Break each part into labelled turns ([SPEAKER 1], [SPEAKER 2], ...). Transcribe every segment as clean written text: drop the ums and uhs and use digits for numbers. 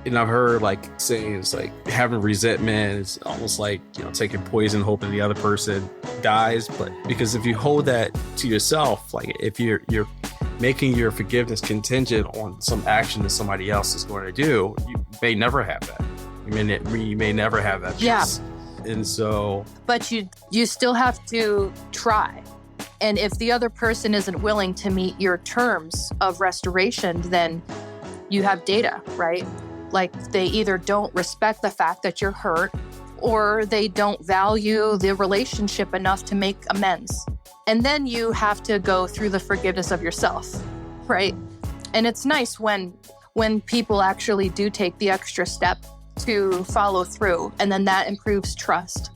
[SPEAKER 1] And I've heard like sayings like having resentment is almost like, taking poison, hoping the other person dies. But because if you hold that to yourself, like if you're making your forgiveness contingent on some action that somebody else is going to do, you may never have that. You may never have that peace. And so,
[SPEAKER 2] but you still have to try. And if the other person isn't willing to meet your terms of restoration, then you have data, right? Like they either don't respect the fact that you're hurt, or they don't value the relationship enough to make amends. And then you have to go through the forgiveness of yourself, right? And it's nice when people actually do take the extra step to follow through, and then that improves trust.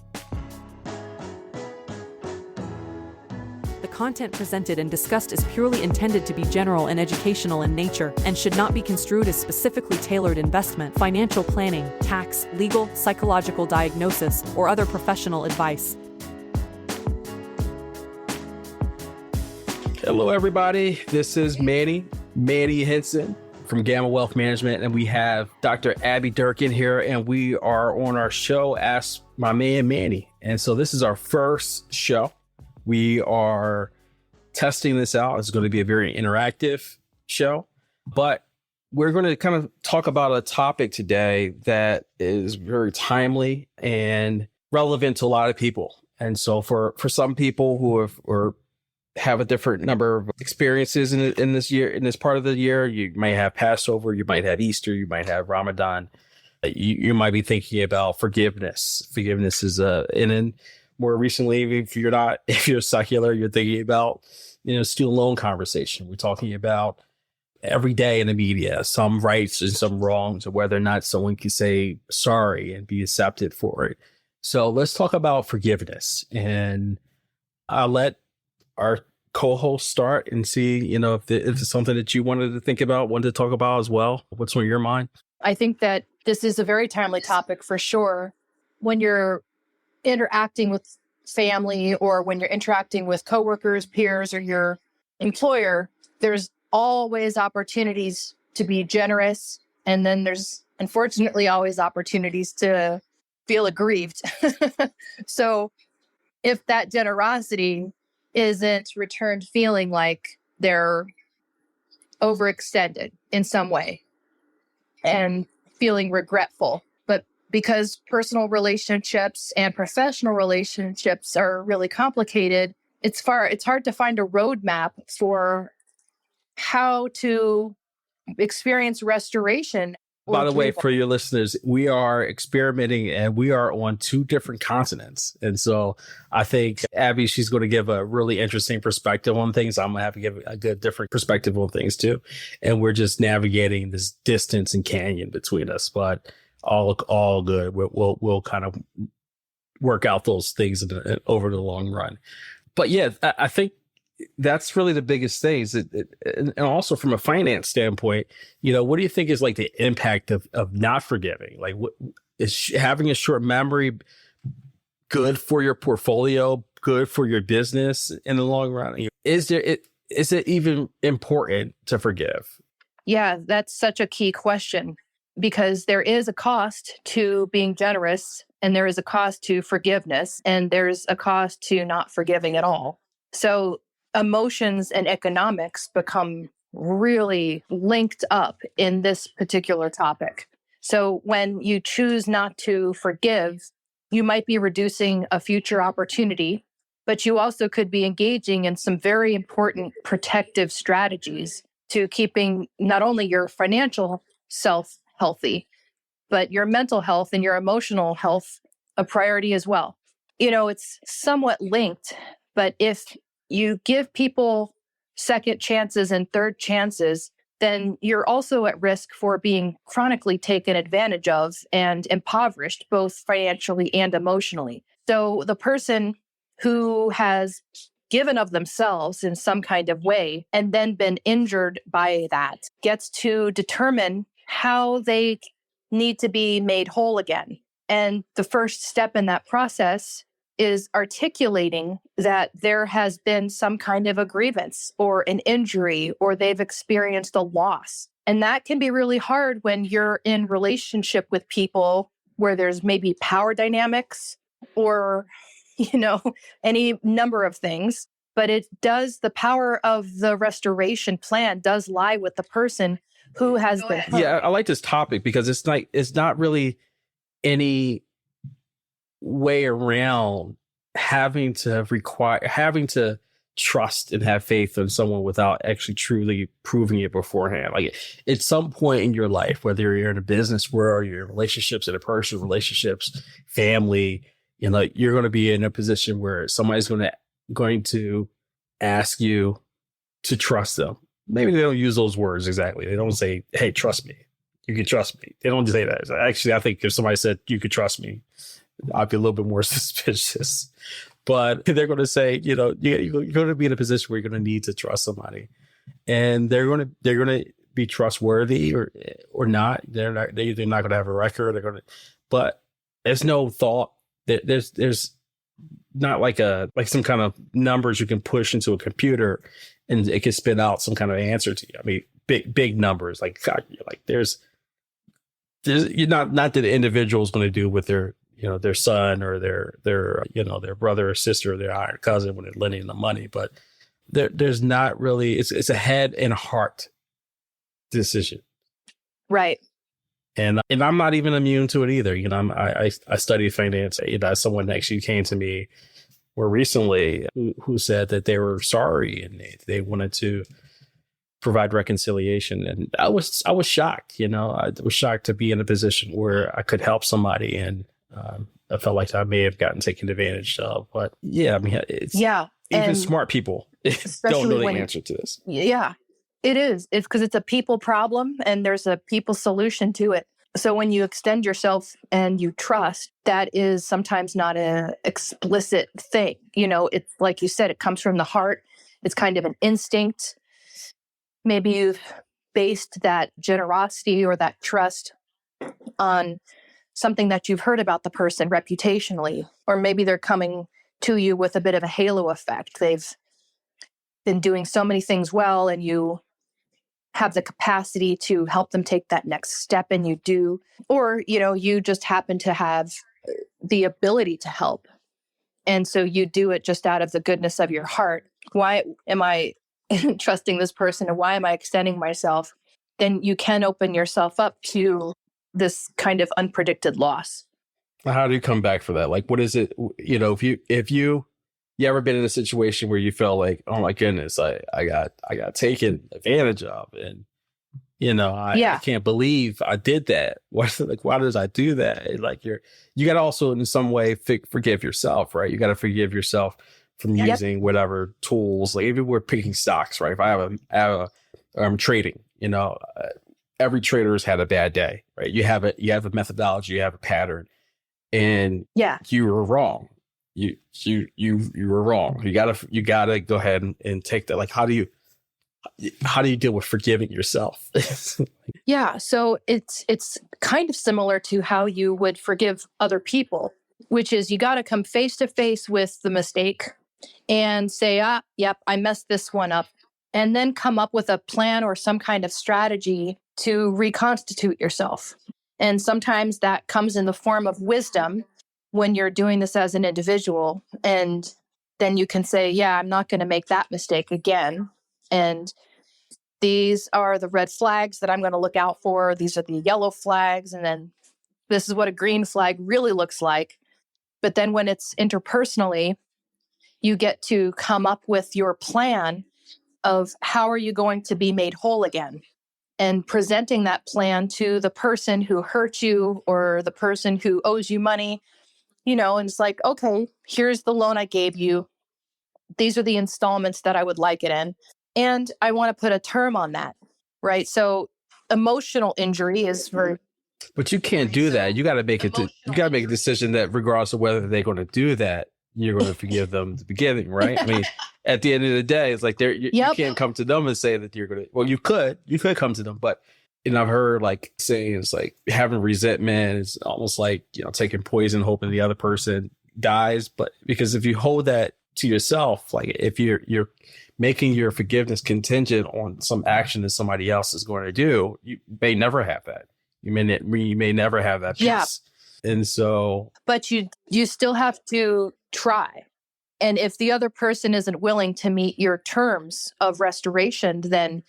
[SPEAKER 3] The content presented and discussed is purely intended to be general and educational in nature and should not be construed as specifically tailored investment, financial planning, tax, legal, psychological diagnosis, or other professional advice.
[SPEAKER 1] hello, everybody. This is Manny Henson from Gamma Wealth Management, and we have Dr. Abby Durkin here, and we are on our show, Ask My Man Manny. And so this is our first show. We are testing this out. It's going to be a very interactive show, but we're going to kind of talk about a topic today that is very timely and relevant to a lot of people. And so for some people who have a different number of experiences in this year, in this part of the year, you might have Passover, you might have Easter, you might have Ramadan. You might be thinking about forgiveness. Forgiveness is and then more recently, if you're secular, you're thinking about, student loan conversation. We're talking about every day in the media, some rights and some wrongs, or whether or not someone can say sorry and be accepted for it. So let's talk about forgiveness. And I'll let our co-host start and see, if it's something that you wanted to talk about as well. What's on your mind?
[SPEAKER 2] I think that this is a very timely topic for sure. When you're interacting with family, or when you're interacting with coworkers, peers, or your employer, there's always opportunities to be generous. And then there's unfortunately always opportunities to feel aggrieved. So if that generosity isn't returned feeling like they're overextended in some way and feeling regretful, but because personal relationships and professional relationships are really complicated, it's hard to find a roadmap for how to experience restoration.
[SPEAKER 1] By the way, for your listeners, we are experimenting and we are on 2 different continents. And so I think Abby, she's going to give a really interesting perspective on things. I'm going to have to give a good different perspective on things too. And we're just navigating this distance and canyon between us, but all good. We'll kind of work out those things over the long run. But yeah, I think that's really the biggest thing. And also from a finance standpoint, what do you think is like the impact of not forgiving? Like, what is having a short memory good for your portfolio, good for your business in the long run? Is it even important to forgive?
[SPEAKER 2] Yeah, that's such a key question, because there is a cost to being generous, and there is a cost to forgiveness, and there's a cost to not forgiving at all. So emotions and economics become really linked up in this particular topic. So when you choose not to forgive, you might be reducing a future opportunity, but you also could be engaging in some very important protective strategies to keeping not only your financial self healthy, but your mental health and your emotional health a priority as well. It's somewhat linked, but if you give people second chances and third chances, then you're also at risk for being chronically taken advantage of and impoverished, both financially and emotionally. So the person who has given of themselves in some kind of way and then been injured by that gets to determine how they need to be made whole again. And the first step in that process is articulating that there has been some kind of a grievance or an injury, or they've experienced a loss. And that can be really hard when you're in relationship with people where there's maybe power dynamics or, any number of things. But the power of the restoration plan does lie with the person who has been hurt.
[SPEAKER 1] Yeah, I like this topic because it's not really any way around having to trust and have faith in someone without actually truly proving it beforehand. Like at some point in your life, whether you're in a business world, you're in relationships, interpersonal relationships, family, you're going to be in a position where somebody's going to ask you to trust them. Maybe they don't use those words exactly. They don't say, "Hey, trust me. You can trust me." They don't say that. Actually, I think if somebody said, "You could trust me," I'd be a little bit more suspicious. But they're going to say, you're going to be in a position where you're going to need to trust somebody, and they're going to be trustworthy or not. They're not going to have a record. But there's no thought. There's not like some kind of numbers you can push into a computer and it can spit out some kind of answer to you. I mean, big numbers, like there's not that the individual is going to do with their son or their brother or sister or their aunt or cousin when they're lending them money, but there's not really, it's a head and heart decision.
[SPEAKER 2] Right.
[SPEAKER 1] And I'm not even immune to it either. I study finance. Someone actually came to me more recently who said that they were sorry and they wanted to provide reconciliation. And I was shocked. I was shocked to be in a position where I could help somebody, and I felt like I may have gotten taken advantage of. But yeah, I mean, even smart people don't know the answer to this.
[SPEAKER 2] Yeah. It is. It's because it's a people problem and there's a people solution to it. So when you extend yourself and you trust, that is sometimes not an explicit thing. It's like you said, it comes from the heart. It's kind of an instinct. Maybe you've based that generosity or that trust on something that you've heard about the person reputationally, or maybe they're coming to you with a bit of a halo effect. They've been doing so many things well, and you have the capacity to help them take that next step, and you do. Or, you just happen to have the ability to help. And so you do it just out of the goodness of your heart. Why am I trusting this person, and why am I extending myself? Then you can open yourself up to this kind of unpredicted loss.
[SPEAKER 1] How do you come back for that? Like, what is it? If you ever been in a situation where you felt like, oh my goodness, I got taken advantage of, and I can't believe I did that. Why did I do that? You got to also in some way forgive yourself, right? You got to forgive yourself from using whatever tools. Like if we're picking stocks, right? If I'm trading, every trader has had a bad day, right? You have a methodology, you have a pattern, and you were wrong. You were wrong. You gotta go ahead and take that. Like, how do you deal with forgiving yourself?
[SPEAKER 2] Yeah. So it's kind of similar to how you would forgive other people, which is you got to come face to face with the mistake and say, yep, I messed this one up. And then come up with a plan or some kind of strategy to reconstitute yourself. And sometimes that comes in the form of wisdom when you're doing this as an individual. And then you can say, yeah, I'm not going to make that mistake again. And these are the red flags that I'm going to look out for. These are the yellow flags. And then this is what a green flag really looks like. But then when it's interpersonally, you get to come up with your plan of how are you going to be made whole again, and presenting that plan to the person who hurt you or the person who owes you money, and it's like, okay, here's the loan I gave you. These are the installments that I would like it in. And I want to put a term on that, right? So emotional injury is for...
[SPEAKER 1] But you can't do that. You got to make a decision that regardless of whether they're going to do that, you're going to forgive them at the beginning, right? I mean, at the end of the day, it's like you can't come to them and say that you're going to, well, you could come to them, but I've heard like sayings like having resentment is almost like, taking poison, hoping the other person dies. But because if you hold that to yourself, like if you're making your forgiveness contingent on some action that somebody else is going to do, you may never have that. You may never have that peace.
[SPEAKER 2] Yeah.
[SPEAKER 1] And so,
[SPEAKER 2] but you still have to try. And if the other person isn't willing to meet your terms of restoration, then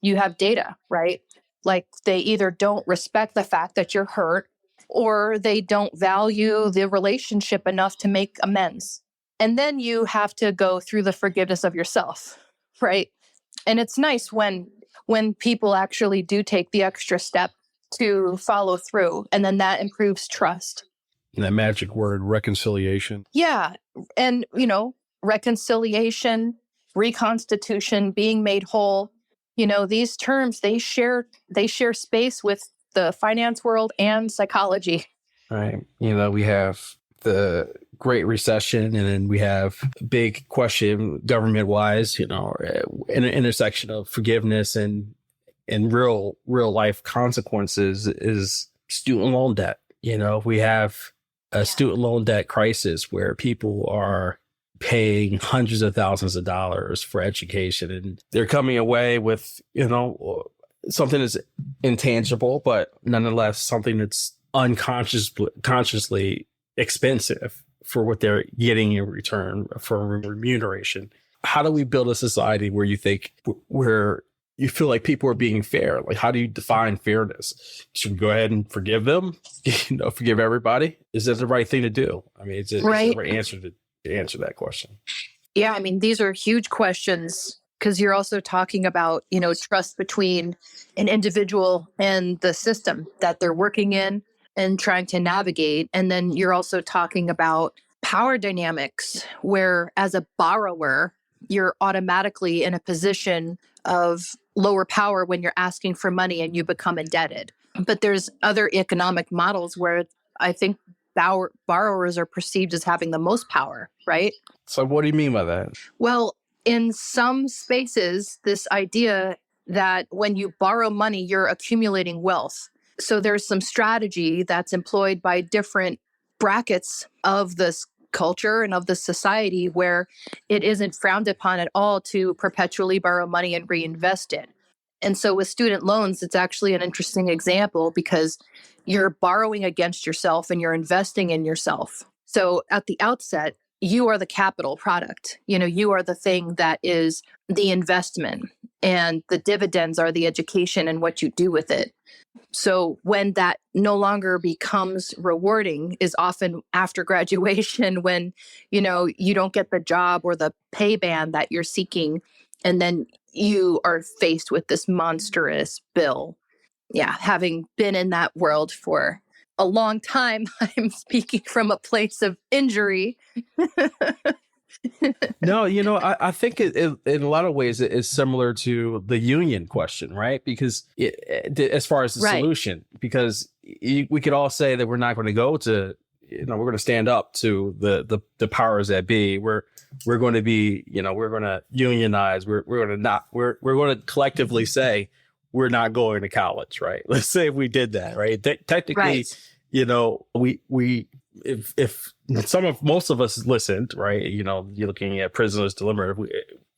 [SPEAKER 2] you have data, right? Like they either don't respect the fact that you're hurt or they don't value the relationship enough to make amends. And then you have to go through the forgiveness of yourself, right? And it's nice when people actually do take the extra step to follow through, and then that improves trust.
[SPEAKER 4] And that magic word, reconciliation.
[SPEAKER 2] Yeah. And, reconciliation, reconstitution, being made whole, these terms, they share space with the finance world and psychology.
[SPEAKER 1] right. We have the Great Recession, and then we have a big question government wise, in an intersection of forgiveness and real life consequences is student loan debt. We have a student loan debt crisis where people are paying hundreds of thousands of dollars for education, and they're coming away with, something that's intangible, but nonetheless something that's consciously expensive for what they're getting in return for remuneration. How do we build a society where you feel like people are being fair? Like, how do you define fairness? Should we go ahead and forgive them? Forgive everybody? Is that the right thing to do? I mean, is it the right answer to answer that question?
[SPEAKER 2] Yeah, I mean, these are huge questions because you're also talking about, trust between an individual and the system that they're working in and trying to navigate. And then you're also talking about power dynamics where as a borrower, you're automatically in a position of lower power when you're asking for money and you become indebted. But there's other economic models where I think borrowers are perceived as having the most power, right?
[SPEAKER 1] So what do you mean by that?
[SPEAKER 2] Well, in some spaces, this idea that when you borrow money, you're accumulating wealth. So there's some strategy that's employed by different brackets of this culture and of the society where it isn't frowned upon at all to perpetually borrow money and reinvest it. And so with student loans, it's actually an interesting example because you're borrowing against yourself and you're investing in yourself. So at the outset, you are the capital product. You are the thing that is the investment, and the dividends are the education and what you do with it. So when that no longer becomes rewarding is often after graduation when, you don't get the job or the pay band that you're seeking. And then you are faced with this monstrous bill. Yeah. Having been in that world for a long time, I'm speaking from a place of injury.
[SPEAKER 1] No, I think it in a lot of ways it is similar to the union question, right? Because as far as the solution, because we could all say that we're not going to go to, we're going to stand up to the powers that be. We're going to be, we're going to unionize. We're going to collectively say we're not going to college, right? Let's say if we did that, right? Technically, if most of us listened, right? You're looking at Prisoner's Dilemma,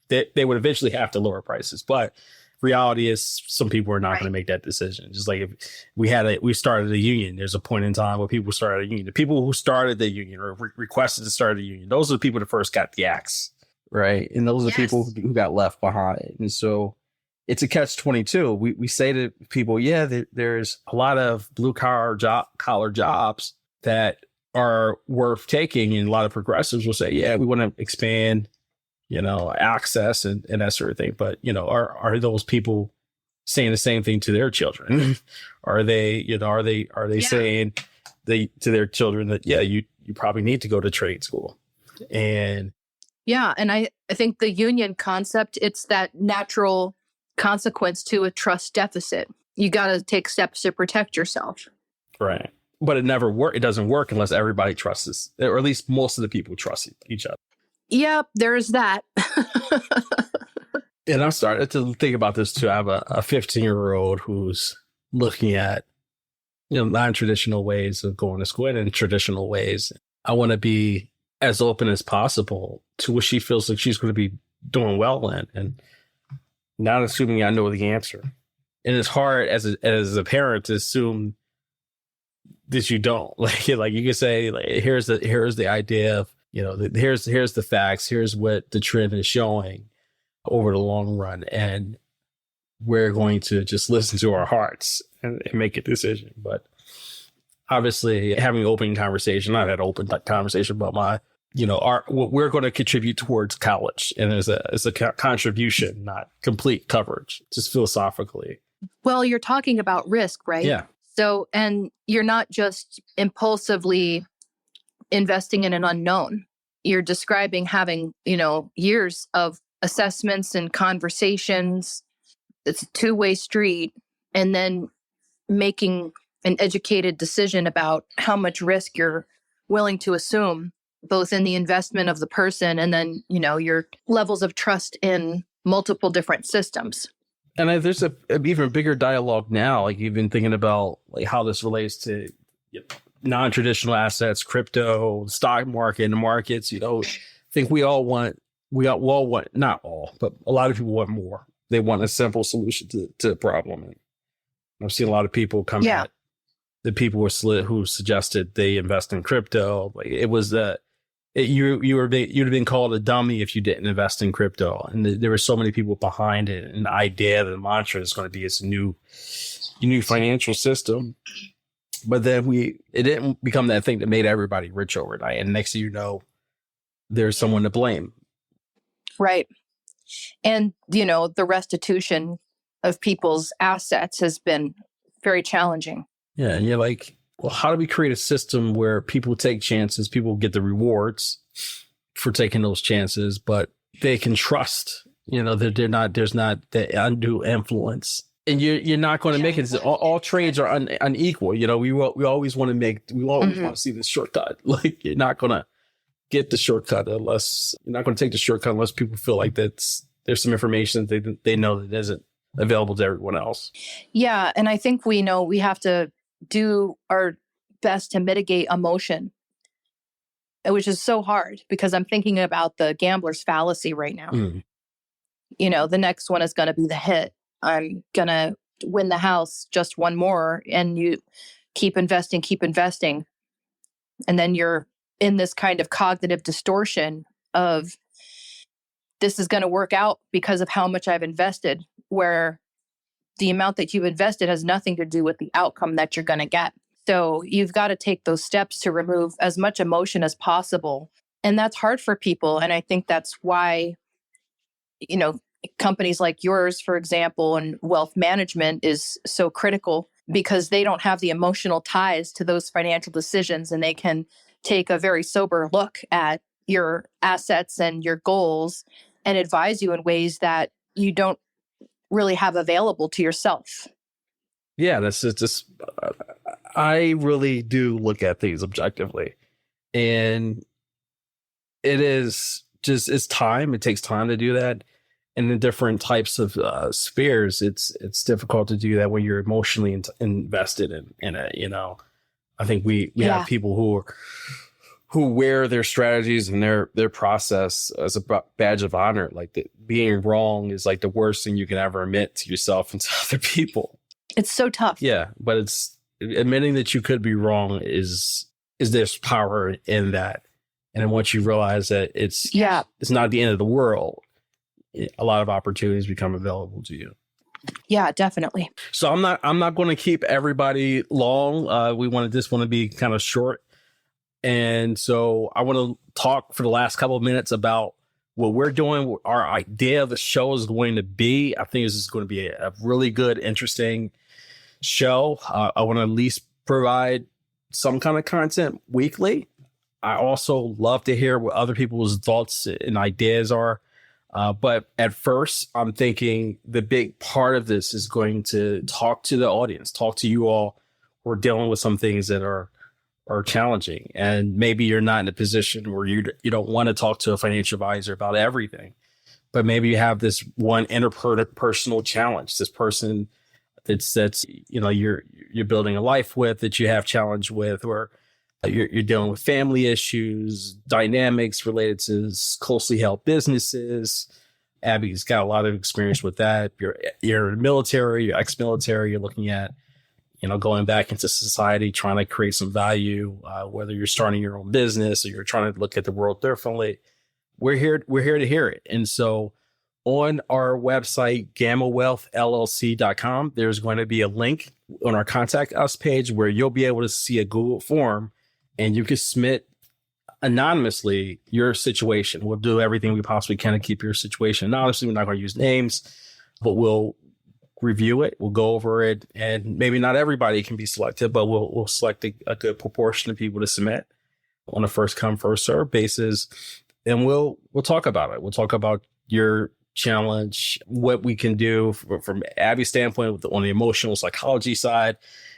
[SPEAKER 1] they would eventually have to lower prices. But reality is some people are not going to make that decision. Just like if we started a union, there's a point in time where people started a union. The people who started the union or requested to start a union, those are the people that first got the axe, right? And those are the people who got left behind. And so it's a catch-22. We say to people, there's a lot of blue collar jobs that are worth taking, and a lot of progressives will say, we want to expand, access and that sort of thing. But are those people saying the same thing to their children? Are they saying to their children that you probably need to go to trade school? And
[SPEAKER 2] I think the union concept, it's that natural consequence to a trust deficit. You got to take steps to protect yourself.
[SPEAKER 1] Right. But it doesn't work unless everybody trusts us, or at least most of the people trust each other.
[SPEAKER 2] Yeah, there's that.
[SPEAKER 1] And I started to think about this too. I have a 15-year-old who's looking at, non-traditional ways of going to school and in traditional ways. I want to be as open as possible to what she feels like she's going to be doing well in, and not assuming I know the answer. And it's hard as a parent to assume that you don't. Like you can say, like, here's the idea of, here's the facts, here's what the trend is showing over the long run, and we're going to just listen to our hearts and make a decision. But obviously, having an open conversation, I've had an open conversation about what we're going to contribute towards college, and it's a contribution, not complete coverage, just philosophically.
[SPEAKER 2] Well, you're talking about risk, right?
[SPEAKER 1] Yeah.
[SPEAKER 2] So, and you're not just impulsively investing in an unknown. You're describing having, years of assessments and conversations. It's a two-way street, and then making an educated decision about how much risk you're willing to assume, both in the investment of the person and then, your levels of trust in multiple different systems.
[SPEAKER 1] And there's an even bigger dialogue now, like even thinking about like how this relates to non-traditional assets, crypto, stock market, and the markets. I think we all want, not all, but a lot of people want more. They want a simple solution to the problem. And I've seen a lot of people come at the people who suggested they invest in crypto. Like it was you'd have been called a dummy if you didn't invest in crypto. And there were so many people behind it, and the idea, the mantra is going to be it's a new financial system. But then it didn't become that thing that made everybody rich overnight. And next thing you know, there's someone to blame.
[SPEAKER 2] Right. And, the restitution of people's assets has been very challenging.
[SPEAKER 1] Yeah. And you're like, well, how do we create a system where people take chances, people get the rewards for taking those chances, but they can trust, that there's not the undue influence. And you're not going to make it. All trades are unequal. We always want to see the shortcut. Like you're not going to get the shortcut unless people feel like there's some information that they know that isn't available to everyone else.
[SPEAKER 2] Yeah. And I think we know we have to do our best to mitigate emotion, which is so hard because I'm thinking about the gambler's fallacy right now. The next one is going to be the hit. I'm going to win the house, just one more. And you keep investing. And then you're in this kind of cognitive distortion of this is going to work out because of how much I've invested, where the amount that you've invested has nothing to do with the outcome that you're going to get. So you've got to take those steps to remove as much emotion as possible. And that's hard for people. And I think that's why, companies like yours, for example, and wealth management is so critical because they don't have the emotional ties to those financial decisions, and they can take a very sober look at your assets and your goals and advise you in ways that you don't really have available to yourself.
[SPEAKER 1] Yeah, that's just I really do look at things objectively, and it's time. It takes time to do that. And in different types of spheres, it's difficult to do that when you're emotionally invested in it. I think we have people who wear their strategies and their process as a badge of honor. Like being wrong is like the worst thing you can ever admit to yourself and to other people.
[SPEAKER 2] It's so tough.
[SPEAKER 1] Yeah, but it's admitting that you could be wrong is there's power in that. And then once you realize that it's not the end of the world, a lot of opportunities become available to you.
[SPEAKER 2] Yeah, definitely.
[SPEAKER 1] So I'm not going to keep everybody long. We want to be kind of short. And so I want to talk for the last couple of minutes about what we're doing, what our idea of the show is going to be. I think this is going to be a really good, interesting show. I want to at least provide some kind of content weekly. I also love to hear what other people's thoughts and ideas are. But at first, I'm thinking the big part of this is going to talk to the audience, talk to you all who are dealing with some things that are challenging. And maybe you're not in a position where you don't want to talk to a financial advisor about everything, but maybe you have this one interpersonal challenge, this person that's you're building a life with, that you have challenge with, or you're dealing with family issues, dynamics related to closely held businesses, Abby's got a lot of experience with that. You're in the military, you're ex-military, you're looking at, going back into society, trying to create some value, whether you're starting your own business or you're trying to look at the world differently. We're here to hear it. And so on our website, gammawealthllc.com, there's going to be a link on our contact us page where you'll be able to see a Google form and you can submit anonymously your situation. We'll do everything we possibly can to keep your situation anonymous. We're not going to use names, but we'll review it. We'll go over it, and maybe not everybody can be selected, but we'll select a good proportion of people to submit on a first come, first serve basis. And we'll talk about it. We'll talk about your challenge, what we can do from Abby's standpoint on the emotional psychology side,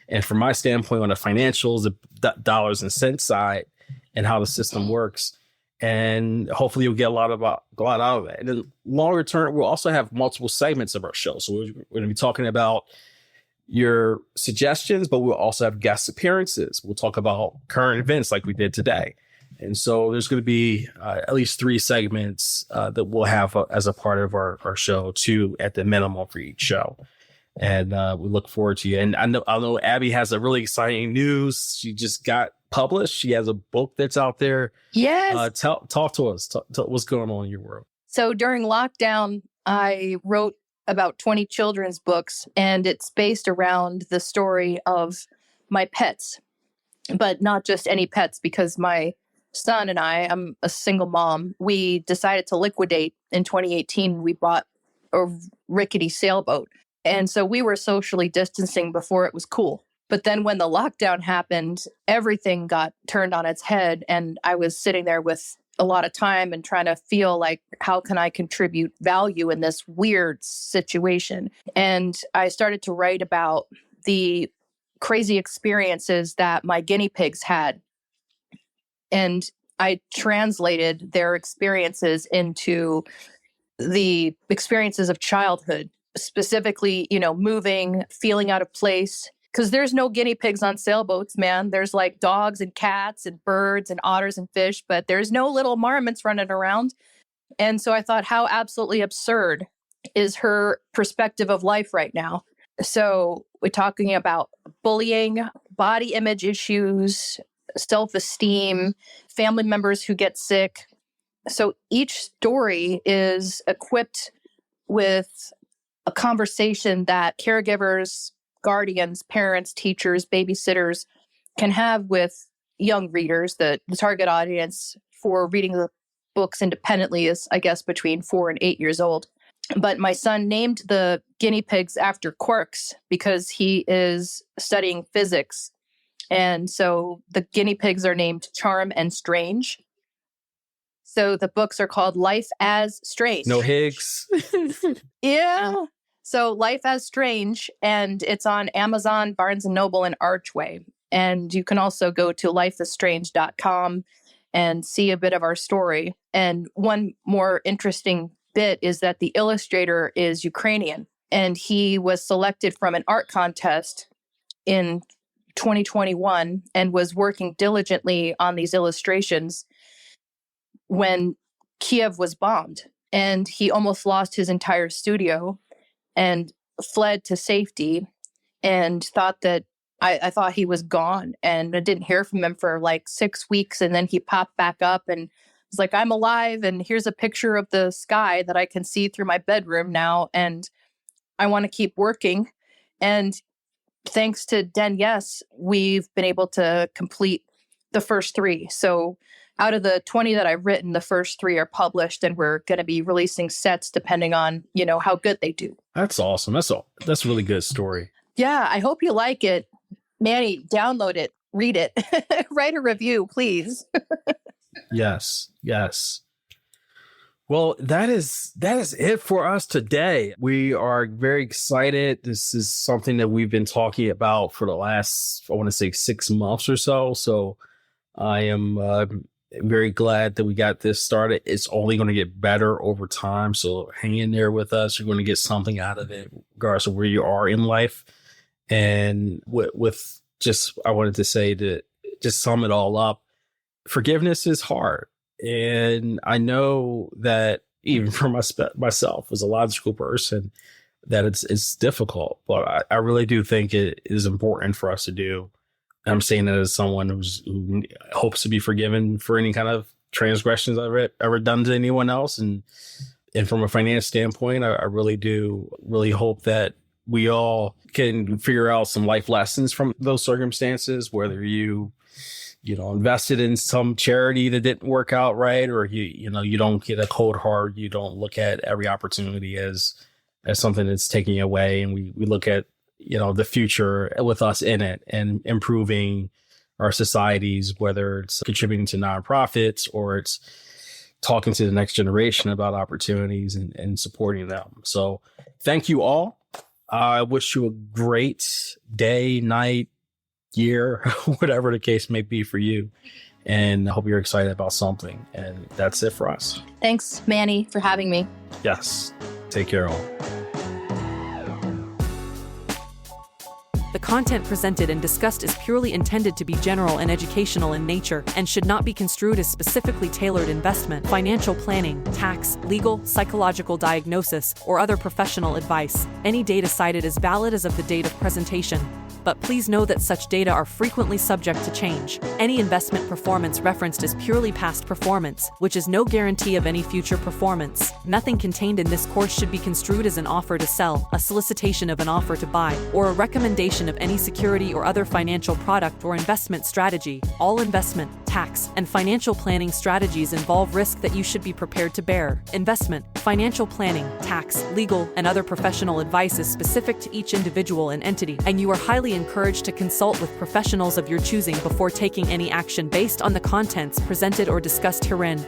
[SPEAKER 1] and from my standpoint on the financials, the dollars and cents side, and how the system works. And hopefully you'll get a lot out of it. And then longer term, we'll also have multiple segments of our show. So we're going to be talking about your suggestions, but we'll also have guest appearances. We'll talk about current events like we did today. And so there's going to be at least 3 segments that we'll have as a part of our show, 2 at the minimum for each show. And we look forward to you. And I know Abby has a really exciting news. She just got published. She has a book that's out there.
[SPEAKER 2] Yes.
[SPEAKER 1] Talk to us. Tell what's going on in your world.
[SPEAKER 2] So during lockdown, I wrote about 20 children's books, and it's based around the story of my pets, but not just any pets, because my son and I'm a single mom. We decided to liquidate in 2018. We bought a rickety sailboat. And so we were socially distancing before it was cool. But then when the lockdown happened, everything got turned on its head. And I was sitting there with a lot of time and trying to feel like, how can I contribute value in this weird situation? And I started to write about the crazy experiences that my guinea pigs had. And I translated their experiences into the experiences of childhood, specifically, moving, feeling out of place. Because there's no guinea pigs on sailboats, man. There's like dogs and cats and birds and otters and fish, but there's no little marmots running around. And so I thought, how absolutely absurd is her perspective of life right now? So we're talking about bullying, body image issues, self-esteem, family members who get sick. So each story is equipped with a conversation that caregivers, guardians, parents, teachers, babysitters can have with young readers. The target audience for reading the books independently is, I guess, between 4 and 8 years old. But my son named the guinea pigs after quarks because he is studying physics. And so the guinea pigs are named Charm and Strange. So the books are called Life as Strange.
[SPEAKER 1] No Higgs.
[SPEAKER 2] Yeah. So Life as Strange, and it's on Amazon, Barnes & Noble, and Archway. And you can also go to lifeisstrange.com and see a bit of our story. And one more interesting bit is that the illustrator is Ukrainian, and he was selected from an art contest in 2021 and was working diligently on these illustrations when Kiev was bombed. And he almost lost his entire studio and fled to safety, and thought that I thought he was gone, and I didn't hear from him for like 6 weeks. And then he popped back up and was like, I'm alive. And here's a picture of the sky that I can see through my bedroom now. And I want to keep working. And thanks to Den Yes, we've been able to complete the first 3. So out of the 20 that I've written, the first 3 are published, and we're going to be releasing sets depending on, how good they do.
[SPEAKER 1] That's awesome. That's a really good story.
[SPEAKER 2] Yeah, I hope you like it. Manny, download it, read it, write a review, please.
[SPEAKER 1] Yes. Well, that is it for us today. We are very excited. This is something that we've been talking about for the last, I want to say 6 months or so. So I am very glad that we got this started. It's only going to get better over time. So hang in there with us. You're going to get something out of it, regardless of where you are in life. And with just, I wanted to say to just sum it all up, forgiveness is hard. And I know that even for myself as a logical person, that it's difficult. But I really do think it is important for us to do. I'm saying that as someone who hopes to be forgiven for any kind of transgressions I've ever done to anyone else. And from a finance standpoint, I really do hope that we all can figure out some life lessons from those circumstances, whether you invested in some charity that didn't work out right, or you don't get a cold hard. You don't look at every opportunity as something that's taking away. And we look at, the future with us in it and improving our societies, whether it's contributing to nonprofits or it's talking to the next generation about opportunities and supporting them. So thank you all. I wish you a great day, night, year, whatever the case may be for you. And I hope you're excited about something. And that's it for us.
[SPEAKER 2] Thanks, Manny, for having me.
[SPEAKER 1] Yes. Take care all.
[SPEAKER 3] The content presented and discussed is purely intended to be general and educational in nature and should not be construed as specifically tailored investment, financial planning, tax, legal, psychological diagnosis, or other professional advice. Any data cited is valid as of the date of presentation, but please know that such data are frequently subject to change. Any investment performance referenced is purely past performance, which is no guarantee of any future performance. Nothing contained in this course should be construed as an offer to sell, a solicitation of an offer to buy, or a recommendation of any security or other financial product or investment strategy. All investment, tax, and financial planning strategies involve risk that you should be prepared to bear. Investment, financial planning, tax, legal, and other professional advice is specific to each individual and entity, and you are highly encouraged to consult with professionals of your choosing before taking any action based on the contents presented or discussed herein.